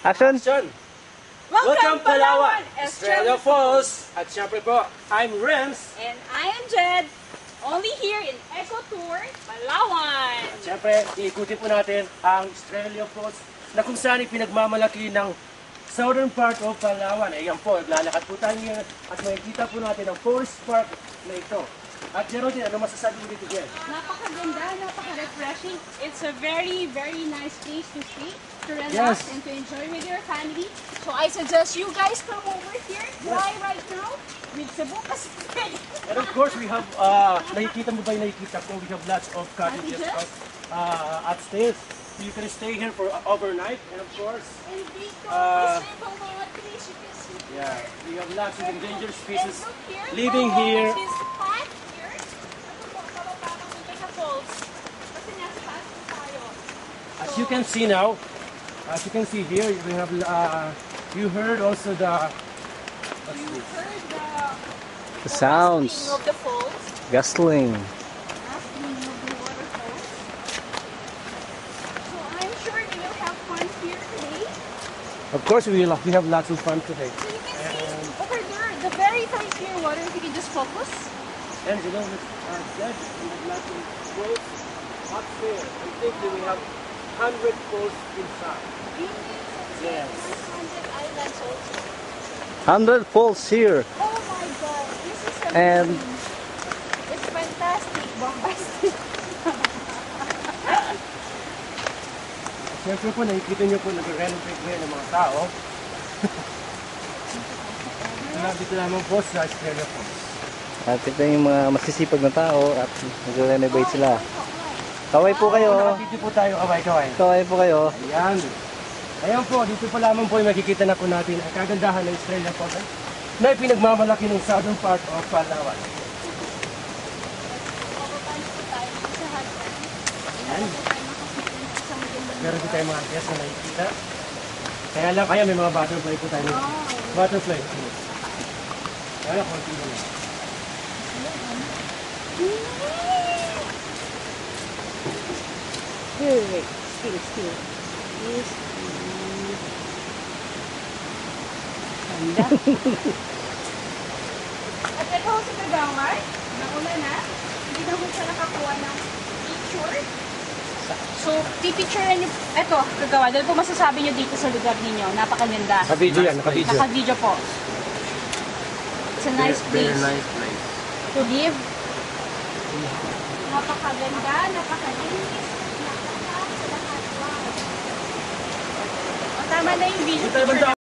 Action! Action! Welcome Palawan, Estrella Falls! At syempre po, I'm Rems. And I am Jed, only here in Eco Tour, Palawan. At syempre, iikutin po natin ang Estrella Falls na kung saan pinagmamalaki ng southern part of Palawan. Ayan po, lalakad po tayo ngayon at makikita po natin ang forest park na ito. At Geraldine, ano masasabi mo dito, Jen? Napakaganda, napaka-refreshing. It's a very, very nice place to stay, to relax, and to enjoy with your family. So I suggest you guys come over here, fly right now with Cebu Pacific. And of course, we have, nakikita mo ba yung nakikita ko? We have lots of cottages upstairs. So you can stay here for overnight, and of course, And dito, please, you can see. yeah, we have lots of endangered species And look here, living here. This spot here, ito po, kababa ng Muntinca Falls. Kasi nasa taas po tayo. As you can see now, as you can see here, we have, you heard also the, You heard The sounds. rustling of the falls, Gustling. rustling of the waterfalls. So I'm sure you will have fun here today. of course, we have lots of fun today. So you can see over there, the very clear water, if you can just focus. And you know, Judge, we have lots of falls up there. I think that we have 100 falls inside. Yes. 100 islands also. 100 falls here. Oh my god, this is amazing. And It's fantastic, bombastic. Siyempre po, nakikita niyo po nag-renovate ngayon ng mga tao. Dito lamang po sa Estrella Falls. at ito yung mga masisipag na tao at nag-renovate sila. Kaway po kayo. Nakapiti po tayo, kaway-kaway. Kaway po kayo. Ayan. Ayan po, dito po lamang po yung makikita na po natin ang kagandahan ng Estrella Falls na pinagmamalaki ng southern part of Palawan. Ayan. Meron din tayo mga guests na nakikita. Kaya lang kaya may mga butterfly po tayo. Butterfly. Kaya lang, konti na lang. Wait, still. Yes. Ganda. At ito ho sa Kagawad, nauna na, hindi na ho siya nakakuha ng picture. So, pipicturean niyo, ito, Kagawad, ano po masasabi niyo dito sa lugar ninyo? Napakaganda. Naka-video yan, naka-video. Naka-video po. It's a nice place Very nice place. to live. Napakaganda, napakalinis, napaka sa lahat. Wow. O, tama na yung video. Dito tayo banda.